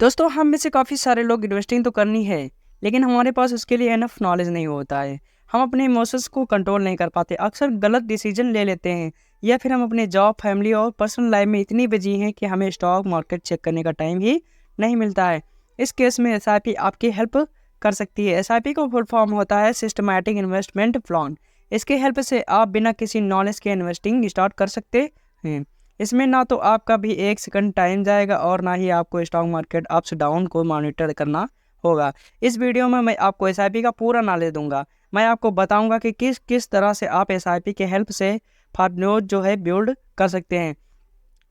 दोस्तों हम में से काफ़ी सारे लोग इन्वेस्टिंग तो करनी है, लेकिन हमारे पास उसके लिए इनफ नॉलेज नहीं होता है। हम अपने इमोशंस को कंट्रोल नहीं कर पाते, अक्सर गलत डिसीजन ले लेते हैं, या फिर हम अपने जॉब, फैमिली और पर्सनल लाइफ में इतनी बिजी हैं कि हमें स्टॉक मार्केट चेक करने का टाइम ही नहीं मिलता है। इस केस में एसआईपी आपकी हेल्प कर सकती है। एसआईपी का फुल फॉर्म होता है सिस्टमैटिक इन्वेस्टमेंट प्लान। इसके हेल्प से आप बिना किसी नॉलेज के इन्वेस्टिंग स्टार्ट कर सकते हैं। इसमें ना तो आपका भी 1 सेकंड टाइम जाएगा और ना ही आपको स्टॉक मार्केट अप्स डाउन को मॉनिटर करना होगा। इस वीडियो में मैं आपको एसआईपी का पूरा नॉलेज दूंगा। मैं आपको बताऊंगा कि किस किस तरह से आप एसआईपी के हेल्प से फार्मोज जो है बिल्ड कर सकते हैं।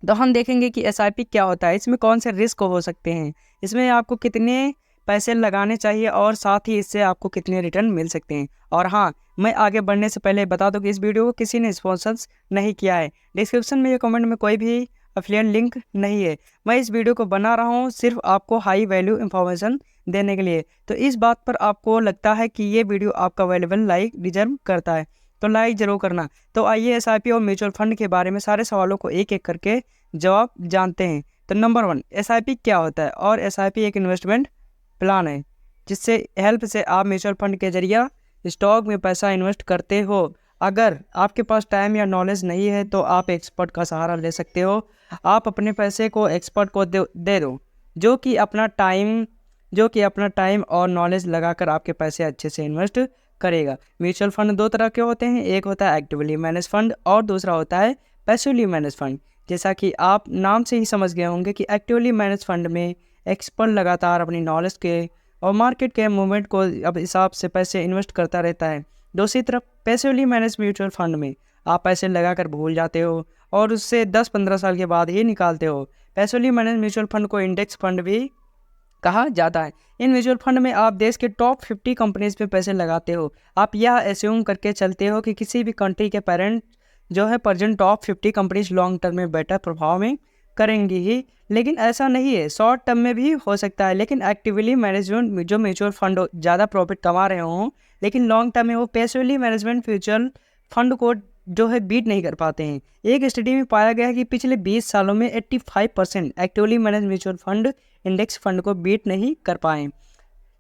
तो हम देखेंगे कि एसआईपी क्या होता है, इसमें कौन से रिस्क हो सकते हैं, इसमें आपको कितने पैसे लगाने चाहिए और साथ ही इससे आपको कितने रिटर्न मिल सकते हैं। और हाँ, मैं आगे बढ़ने से पहले बता दूं कि इस वीडियो को किसी ने स्पॉन्सर्स नहीं किया है। डिस्क्रिप्शन में या कमेंट में कोई भी अफिलिएट लिंक नहीं है। मैं इस वीडियो को बना रहा हूँ सिर्फ आपको हाई वैल्यू इंफॉर्मेशन देने के लिए। तो इस बात पर आपको लगता है कि ये वीडियो आपका वैल्यूबल लाइक डिजर्व करता है तो लाइक जरूर करना। तो आइए एसआईपी और म्यूचुअल फंड के बारे में सारे सवालों को एक एक करके जवाब जानते हैं। तो नंबर 1, एसआईपी क्या होता है। और एसआईपी एक इन्वेस्टमेंट प्लान है जिससे हेल्प से आप म्यूचुअल फंड के जरिए स्टॉक में पैसा इन्वेस्ट करते हो। अगर आपके पास टाइम या नॉलेज नहीं है तो आप एक्सपर्ट का सहारा ले सकते हो। आप अपने पैसे को एक्सपर्ट को दे दो जो कि अपना टाइम और नॉलेज लगाकर आपके पैसे अच्छे से इन्वेस्ट करेगा। म्यूचुअल फंड दो तरह के होते हैं, एक होता है एक्टिवली मैनेज फंड और दूसरा होता है पैसिवली मैनेज फंड। जैसा कि आप नाम से ही समझ गए होंगे कि एक्टिवली मैनेज फंड में एक्सपर्ट लगातार अपनी नॉलेज के और मार्केट के मूवमेंट को अब हिसाब से पैसे इन्वेस्ट करता रहता है। दूसरी तरफ पैसिवली मैनेज म्यूचुअल फंड में आप पैसे लगाकर भूल जाते हो और उससे 10-15 साल के बाद ही निकालते हो। पैसिवली मैनेज म्यूचुअल फंड को इंडेक्स फंड भी कहा जाता है। इन म्यूचुअल फंड में आप देश के टॉप 50 कंपनीज पे पैसे लगाते हो। आप यह एस्यूम करके चलते हो कि किसी भी कंट्री के पेरेंट जो है present top 50 companies long term में बेटर प्रभाव में करेंगी ही, लेकिन ऐसा नहीं है। शॉर्ट टर्म में भी हो सकता है, लेकिन एक्टिवली मैनेजमेंट जो म्यूचुअल फंड ज़्यादा प्रॉफिट कमा रहे हों, लेकिन लॉन्ग टर्म में वो पैसिवली मैनेजमेंट म्यूचुअल फंड को जो है बीट नहीं कर पाते हैं। एक स्टडी में पाया गया है कि पिछले 20 सालों में 85% actively manage mutual fund index fund को बीट नहीं कर पाए।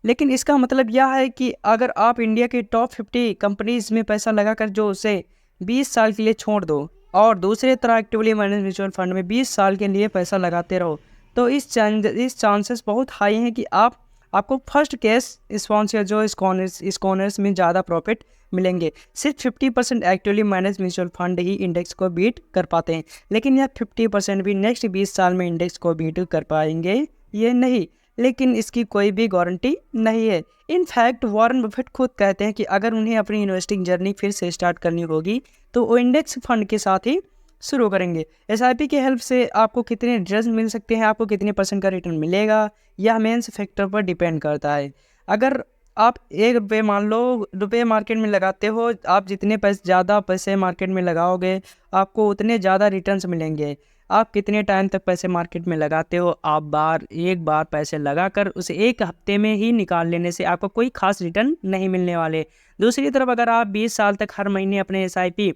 लेकिन इसका मतलब यह है कि अगर आप इंडिया के टॉप 50 कंपनीज में पैसा लगाकर जो उसे 20 साल के लिए छोड़ दो और दूसरे तरह एक्टिवली मैनेज म्यूचुअल फंड में 20 साल के लिए पैसा लगाते रहो, तो इस चांसेस बहुत हाई हैं कि आपको फर्स्ट केस स्पॉन्सर जो इस में ज़्यादा प्रॉफिट मिलेंगे। सिर्फ 50% एक्टिवली मैनेज म्यूचुअल फंड ही इंडेक्स को बीट कर पाते हैं, लेकिन यह 50% भी नेक्स्ट 20 साल में इंडेक्स को बीट कर पाएंगे ये नहीं, लेकिन इसकी कोई भी गारंटी नहीं है। इनफैक्ट वॉरेन बफेट खुद कहते हैं कि अगर उन्हें अपनी इन्वेस्टिंग जर्नी फिर से स्टार्ट करनी होगी तो वो इंडेक्स फंड के साथ ही शुरू करेंगे। एसआईपी की हेल्प से आपको कितने रिटर्न मिल सकते हैं, आपको कितने % का रिटर्न मिलेगा, यह मेंस फैक्टर पर डिपेंड करता है। अगर आप ₹1 मान लो रुपये मार्केट में लगाते हो, आप जितने ज़्यादा पैसे मार्केट में लगाओगे आपको उतने ज़्यादा रिटर्न्स मिलेंगे। आप कितने टाइम तक पैसे मार्केट में लगाते हो, आप एक बार पैसे लगाकर उसे 1 हफ्ते में ही निकाल लेने से आपको कोई खास रिटर्न नहीं मिलने वाले। दूसरी तरफ अगर आप 20 साल तक हर महीने अपने एसआईपी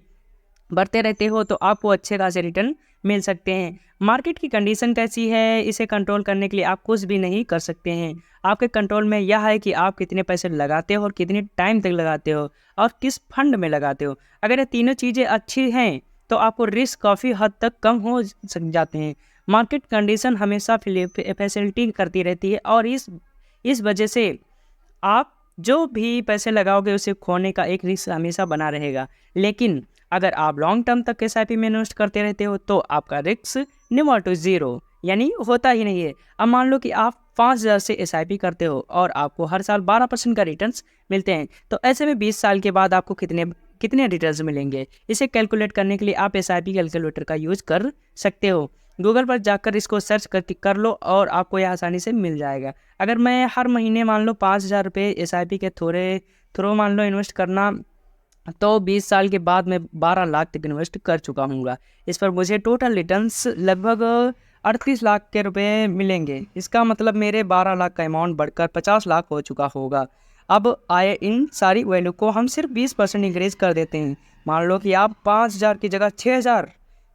बढ़ते रहते हो तो आपको अच्छे खासे रिटर्न मिल सकते हैं। मार्केट की कंडीशन कैसी है, इसे कंट्रोल करने के लिए आप कुछ भी नहीं कर सकते हैं। आपके कंट्रोल में यह है कि आप कितने पैसे लगाते हो और कितने टाइम तक लगाते हो और किस फंड में लगाते हो। अगर ये तीनों चीज़ें अच्छी हैं तो आपको रिस्क काफ़ी हद तक कम हो जाते हैं। मार्केट कंडीशन हमेशा फैसिलिटी करती रहती है और इस वजह से आप जो भी पैसे लगाओगे उसे खोने का एक रिस्क हमेशा बना रहेगा। लेकिन अगर आप लॉन्ग टर्म तक एसआईपी में इन्वेस्ट करते रहते हो तो आपका रिस्क नेवर टू ज़ीरो यानी होता ही नहीं है। अब मान लो कि आप 5,000 से एसआईपी करते हो और आपको हर साल 12% का रिटर्न्स मिलते हैं, तो ऐसे में 20 साल के बाद आपको कितने रिटर्न्स मिलेंगे, इसे कैलकुलेट करने के लिए आप एसआईपी कैलकुलेटर का यूज़ कर सकते हो। गूगल पर जाकर इसको सर्च कर लो और आपको यह आसानी से मिल जाएगा। अगर मैं हर महीने मान लो 5,000 रुपये एसआईपी के थ्रू मान लो इन्वेस्ट करना, तो 20 साल के बाद मैं 12 लाख तक इन्वेस्ट कर चुका हूँगा। इस पर मुझे टोटल रिटर्न्स लगभग 38 लाख के रुपए मिलेंगे। इसका मतलब मेरे 12 लाख का अमाउंट बढ़कर 50 लाख हो चुका होगा। अब आए इन सारी वैल्यू को हम सिर्फ 20% इंक्रीज कर देते हैं। मान लो कि आप 5,000 की जगह 6,000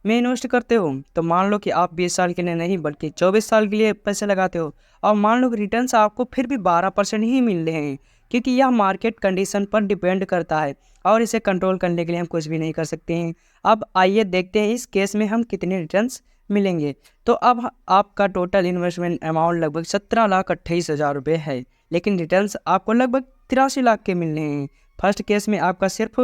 में इन्वेस्ट करते हो, तो मान लो कि आप 20 साल के लिए नहीं बल्कि 24 साल के लिए पैसे लगाते हो और मान लो कि रिटर्न्स आपको फिर भी 12% ही मिल रहे हैं, क्योंकि यह मार्केट कंडीशन पर डिपेंड करता है और इसे कंट्रोल करने के लिए हम कुछ भी नहीं कर सकते हैं। अब आइए देखते हैं इस केस में हम कितने रिटर्न्स मिलेंगे। तो अब आपका टोटल इन्वेस्टमेंट अमाउंट लगभग 17,28,000 रुपये है, लेकिन रिटर्न्स आपको लगभग 83 लाख के मिल रहे हैं। फर्स्ट केस में आपका सिर्फ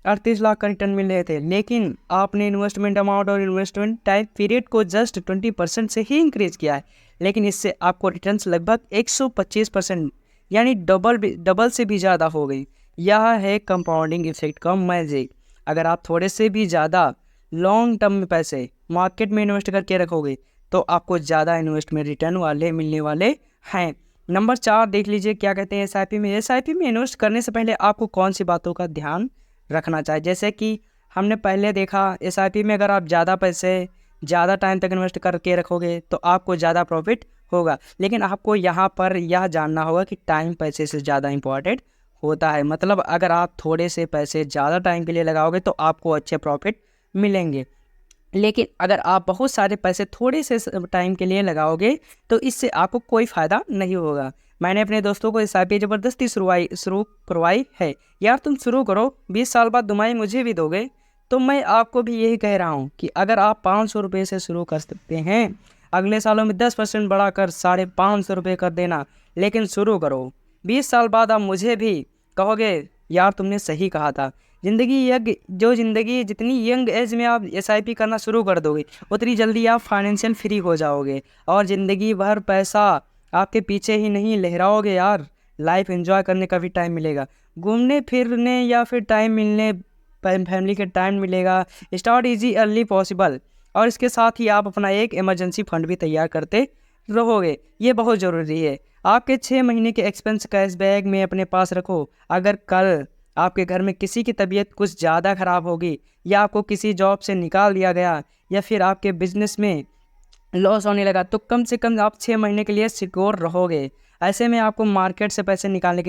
38 लाख का रिटर्न मिल रहे थे, लेकिन आपने इन्वेस्टमेंट अमाउंट और इन्वेस्टमेंट टाइम पीरियड को जस्ट 20% से ही इंक्रीज किया है, लेकिन इससे आपको रिटर्न्स लगभग 125% यानी डबल से भी ज़्यादा हो गई। यह है कंपाउंडिंग इफेक्ट का मैजिक। अगर आप थोड़े से भी ज़्यादा लॉन्ग टर्म में पैसे मार्केट में इन्वेस्ट करके रखोगे तो आपको ज़्यादा इन्वेस्टमेंट रिटर्न वाले मिलने वाले हैं। नंबर 4 देख लीजिए क्या कहते हैं एसआईपी में। एसआईपी में इन्वेस्ट करने से पहले आपको कौन सी बातों का ध्यान रखना चाहिए। जैसे कि हमने पहले देखा, एसआईपी में अगर आप ज़्यादा पैसे ज़्यादा टाइम तक इन्वेस्ट करके रखोगे तो आपको ज़्यादा प्रॉफिट होगा, लेकिन आपको यहाँ पर यह जानना होगा कि टाइम पैसे से ज़्यादा इंपॉर्टेंट होता है। मतलब अगर आप थोड़े से पैसे ज़्यादा टाइम के लिए लगाओगे तो आपको अच्छे प्रॉफिट मिलेंगे, लेकिन अगर आप बहुत सारे पैसे थोड़े से टाइम के लिए लगाओगे तो इससे आपको कोई फ़ायदा नहीं होगा। मैंने अपने दोस्तों को एसआईपी ज़बरदस्ती शुरू करवाई है, यार तुम शुरू करो, 20 साल बाद दुमाही मुझे भी दोगे। तो मैं आपको भी यही कह रहा हूँ कि अगर आप 500 रुपये से शुरू कर सकते हैं, अगले सालों में 10% बढ़ाकर 550 रुपये कर देना, लेकिन शुरू करो। 20 साल बाद आप मुझे भी कहोगे यार तुमने सही कहा था। ज़िंदगी जितनी यंग एज में आप एसआईपी करना शुरू कर दोगे उतनी जल्दी आप फाइनेंशियल फ्री हो जाओगे और ज़िंदगी भर पैसा आपके पीछे ही नहीं लहराओगे यार। लाइफ एंजॉय करने का भी टाइम मिलेगा, घूमने फिरने या फिर टाइम मिलने फैमिली के टाइम मिलेगा। स्टार्ट इजी अर्ली पॉसिबल, और इसके साथ ही आप अपना एक इमरजेंसी फंड भी तैयार करते रहोगे, ये बहुत ज़रूरी है। आपके 6 महीने के एक्सपेंस कैश बैग में अपने पास रखो। अगर कल आपके घर में किसी की तबीयत कुछ ज़्यादा ख़राब होगी या आपको किसी जॉब से निकाल दिया गया या फिर आपके बिजनेस में लॉस होने लगा तो कम से कम आप 6 महीने के लिए सिक्योर रहोगे। ऐसे में आपको मार्केट से पैसे निकालने की